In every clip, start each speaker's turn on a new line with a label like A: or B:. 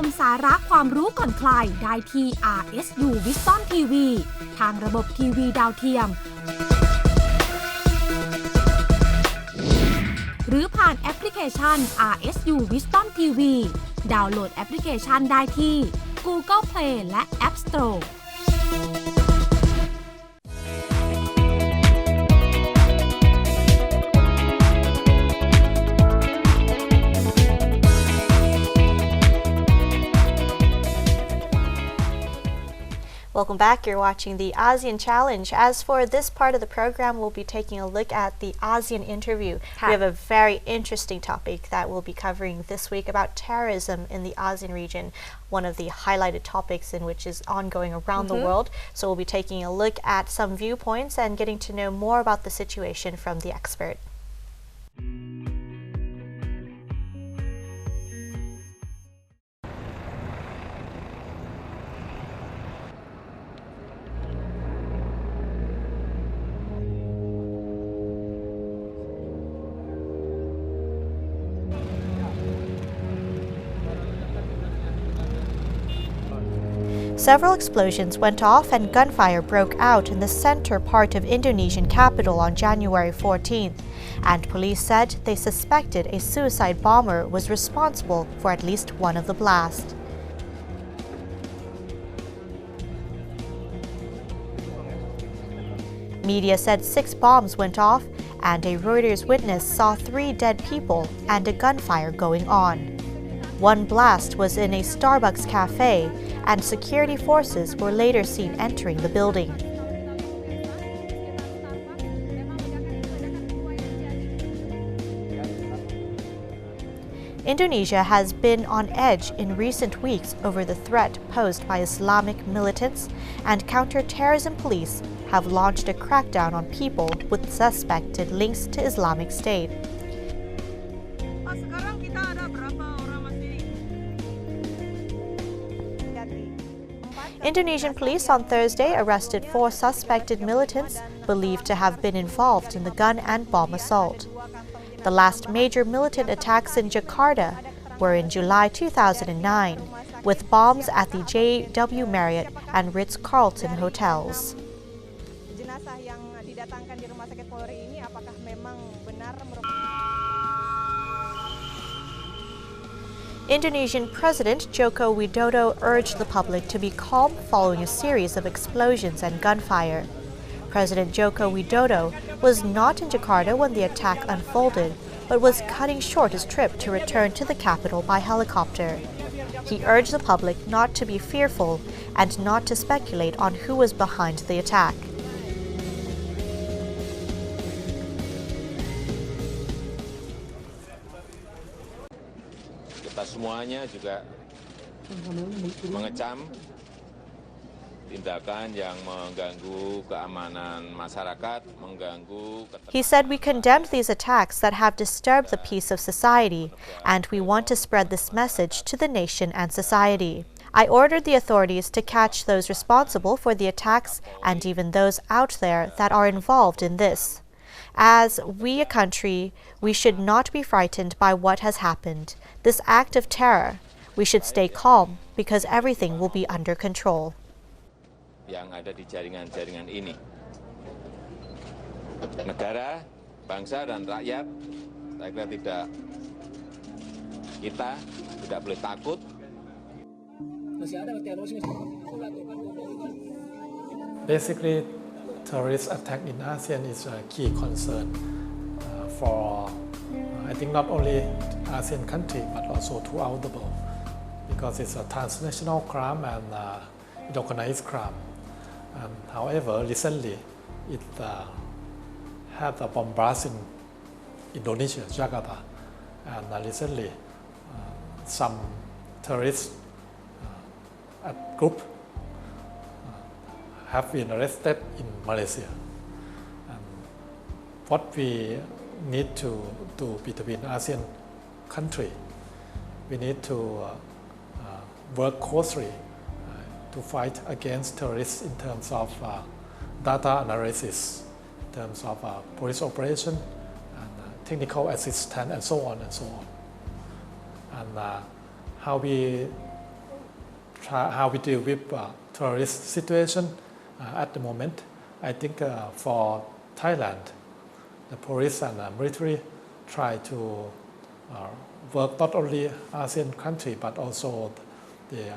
A: มสาระความรู้ก่อนใครได้ที่ RSU Wisdom TV ทางระบบทีวีดาวเทียมหรือผ่านแอปพลิเคชัน RSU Wisdom TV ดาวน์โหลดแอปพลิเคชันได้ที่ Google Play และ App Store
B: Welcome back. You're watching the ASEAN Challenge. As for this part of the program, we'll be taking a look at the ASEAN interview. We have a very interesting topic that we'll be covering this week about terrorism in the ASEAN region, one of the highlighted topics in which is ongoing around the world. So we'll be taking a look at some viewpoints and getting to know more about the situation from the expert. Several explosions went off and gunfire broke out in the center part of Indonesian capital on January 14th, and police said they suspected a suicide bomber was responsible for at least one of the blasts. Media said 6 bombs went off, and a Reuters witness saw 3 dead people and a gunfire going on. One blast was in a Starbucks cafe, and security forces were later seen entering the building. Indonesia has been on edge in recent weeks over the threat posed by Islamic militants, and counter-terrorism police have launched a crackdown on people with suspected links to Islamic State. Indonesian police on Thursday arrested 4 suspected militants believed to have been involved in the gun and bomb assault. The last major militant attacks in Jakarta were in July 2009, with bombs at the JW Marriott and Ritz-Carlton hotels. Indonesian President Joko Widodo urged the public to be calm following a series of explosions and gunfire. President Joko Widodo was not in Jakarta when the attack unfolded, but was cutting short his trip to return to the capital by helicopter. He urged the public not to be fearful and not to speculate on who was behind the attack.
C: Kita semuanya juga mengecam tindakan yang mengganggu keamanan masyarakat, mengganggu.
B: He said we condemned these attacks that have disturbed the peace of society, and we want to spread this message to the nation and society. I ordered the authorities to catch those responsible for the attacks and even those out there that are involved in this. As we a country, we should not be frightened by what has happened. This act of terror, we should stay calm because everything will be under control.
C: Yang ada di jaringan-jaringan ini. Negara, bangsa dan rakyat, saya kira kita tidak boleh takut.
D: Basically, terrorist attack in ASEAN is a key concern for, I think, not only ASEAN country but also throughout the world, because it's a transnational crime and organized crime. However, recently it had a bomb blast in Indonesia, Jakarta, and recently some terrorist group have been arrested in Malaysia. And what we need to do between ASEAN country, we need to work closely to fight against terrorists in terms of data analysis, in terms of police operation, and technical assistance, and so on and so on. And how we how we deal with terrorist situation at the moment. I think for Thailand, the police and military try to work not only ASEAN country but also the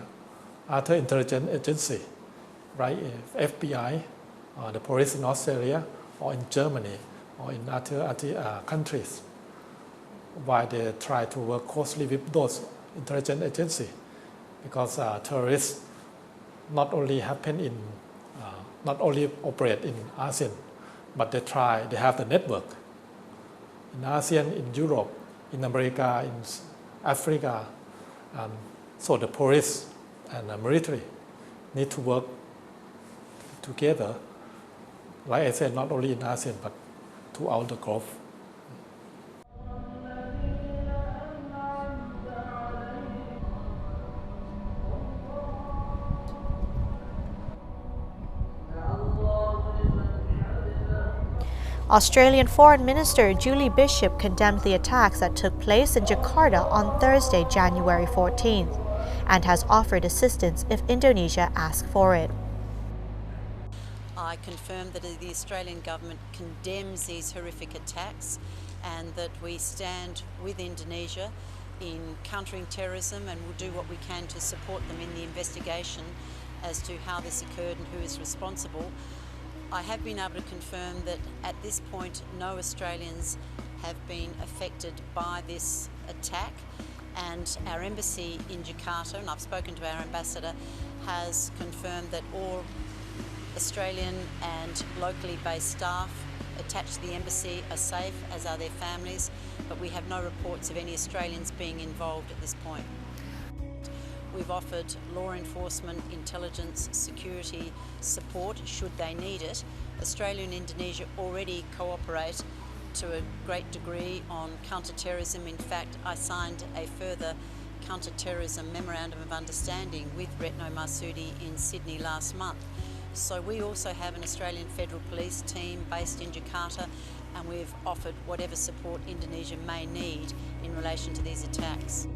D: other intelligence agency, right? FBI, the police in Australia or in Germany or in other countries, while they try to work closely with those intelligence agencies, because terrorists not only operate in ASEAN, but they have the network in ASEAN, in Europe, in America, in Africa, so the police and the military need to work together, like I said, not only in ASEAN but throughout the globe.
B: Australian Foreign Minister Julie Bishop condemned the attacks that took place in Jakarta on Thursday, January 14th, and has offered assistance if Indonesia asks for it.
E: I confirm that the Australian government condemns these horrific attacks and that we stand with Indonesia in countering terrorism and will do what we can to support them in the investigation as to how this occurred and who is responsible. I have been able to confirm that at this point no Australians have been affected by this attack, and our embassy in Jakarta, and I've spoken to our ambassador, has confirmed that all Australian and locally based staff attached to the embassy are safe, as are their families, but we have no reports of any Australians being involved at this point. We've offered law enforcement, intelligence, security support should they need it. Australia and Indonesia already cooperate to a great degree on counter-terrorism. In fact, I signed a further counter-terrorism memorandum of understanding with Retno Marsudi in Sydney last month. So we also have an Australian Federal Police team based in Jakarta, and we've offered whatever support Indonesia may need in relation to these attacks.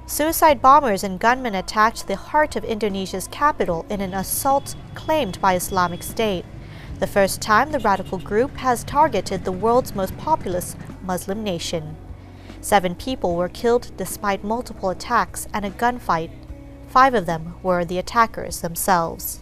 B: Suicide bombers and gunmen attacked the heart of Indonesia's capital in an assault claimed by Islamic State, the first time the radical group has targeted the world's most populous Muslim nation. 7 people were killed despite multiple attacks and a gunfight. 5 of them were the attackers themselves.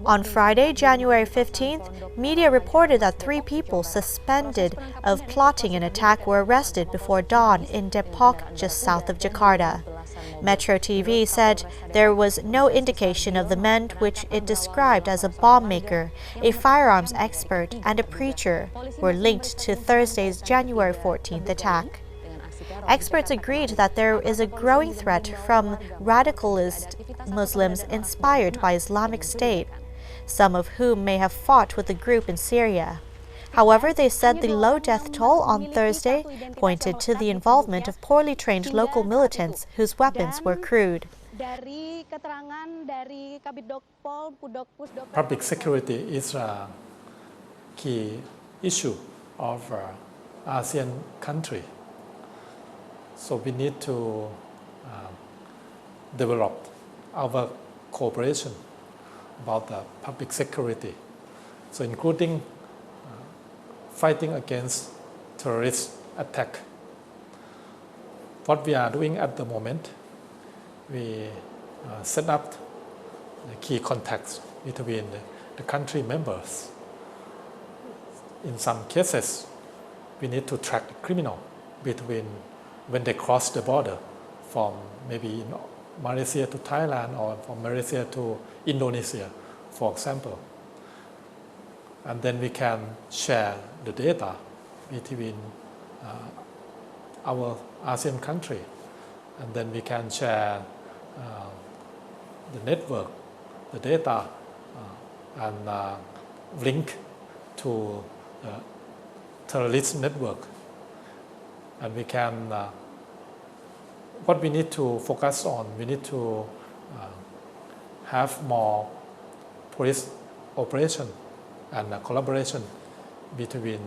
B: On Friday, January 15th, media reported that 3 people suspected of plotting an attack were arrested before dawn in Depok, just south of Jakarta. Metro TV said there was no indication of the men, which it described as a bomb maker, a firearms expert, and a preacher, were linked to Thursday's January 14th attack. Experts agreed that there is a growing threat from radicalist Muslims inspired by Islamic State, some of whom may have fought with the group in Syria. However, they said the low death toll on Thursday pointed to the involvement of poorly trained local militants whose weapons were crude.
D: Public security is a key issue of ASEAN country. So we need to develop our cooperation about the public security. So including fighting against terrorist attack. What we are doing at the moment, we set up the key contacts between the country members. In some cases, we need to track the criminal between when they cross the border from maybe Malaysia to Thailand or from Malaysia to Indonesia, for example. And then we can share the data between our ASEAN country, and then we can share the network, the data, and link to the terrorist network. And we can, what we need to focus on, we need to have more police operation and collaboration between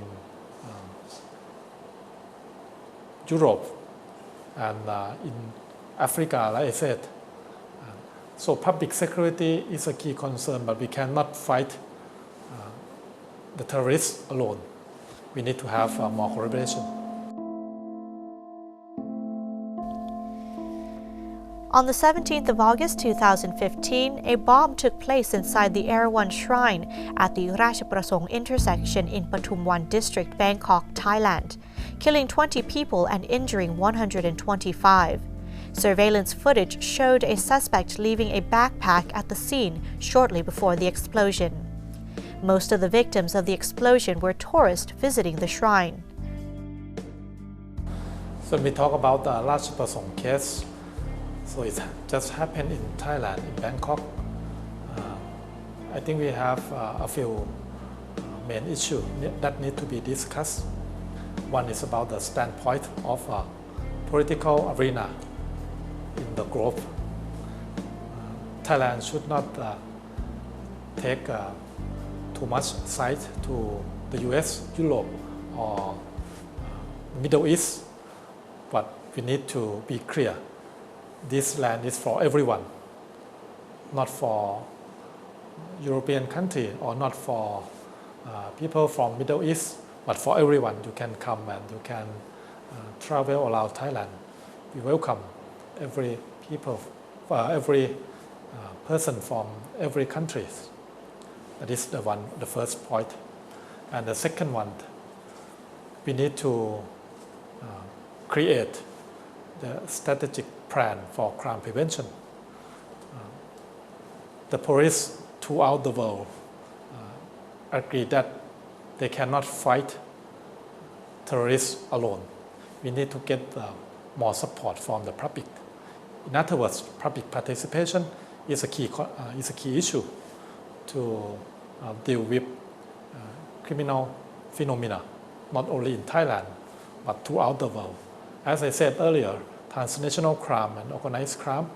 D: Europe and in Africa, like I said. So public security is a key concern, but we cannot fight the terrorists alone. We need to have more collaboration.
B: On the 17th of August 2015, a bomb took place inside the Erawan Shrine at the Ratchaprasong intersection in Pathumwan District, Bangkok, Thailand, killing 20 people and injuring 125. Surveillance footage showed a suspect leaving a backpack at the scene shortly before the explosion. Most of the victims of the explosion were tourists visiting the shrine.
D: So we talk about the Ratchaprasong case. So it just happened in Thailand, in Bangkok. I think we have a few main issues that need to be discussed. One is about the standpoint of political arena in the globe. Thailand should not take too much side to the US, Europe, or Middle East, but we need to be clear. This land is for everyone, not for European country or not for people from Middle East, but for everyone. You can come and you can travel around Thailand. We welcome every people, every person from every country. That is the first point. And the second one, we need to create the strategic plan for crime prevention. The police throughout the world agree that they cannot fight terrorists alone. We need to get more support from the public. In other words, public participation is a key issue to deal with criminal phenomena, not only in Thailand, but throughout the world. As I said earlier, transnational crime and organized crime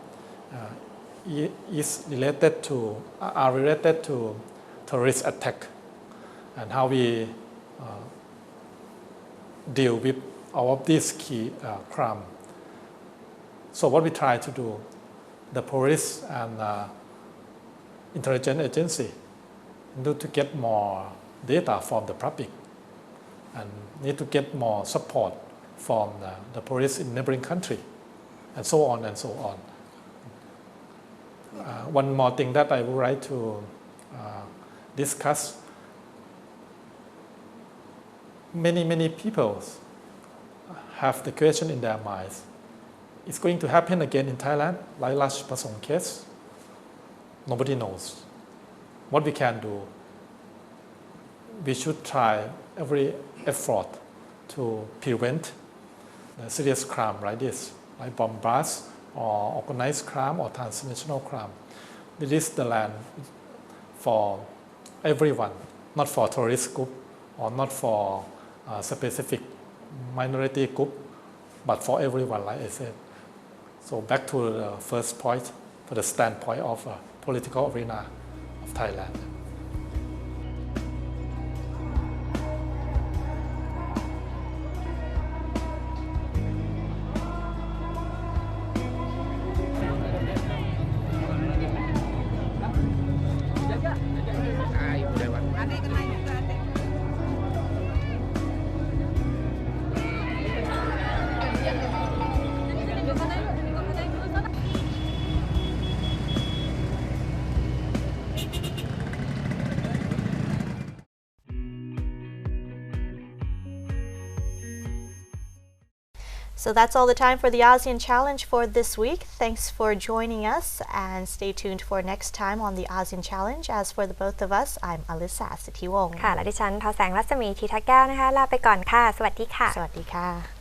D: are related to terrorist attack, and how we deal with all of these key crime. So what we try to do, the police and intelligence agency need to get more data from the public and need to get more support from the police in neighboring country, and so on and so on. One more thing that I would like to discuss. Many people have the question in their minds: it's going to happen again in Thailand, like Ratchaprasong case? Nobody knows. What we can do, we should try every effort to prevent serious crime like this, like bomb blasts or organized crime or transnational crime. This is the land for everyone, not for terrorist group or not for a specific minority group, but for everyone, like I said. So back to the first point, for the standpoint of political arena of Thailand.
B: So that's all the time for the ASEAN Challenge for this week. Thanks for joining us, and stay tuned for next time on the ASEAN Challenge. As for the both of us, I'm Alyssa Siddhiwong
F: ค่ะและดิฉันทอแสงรัศมีธีทักแก้วนะคะลาไปก่อนค่ะสวัสดีค่ะ
B: สวัสดีค่ะ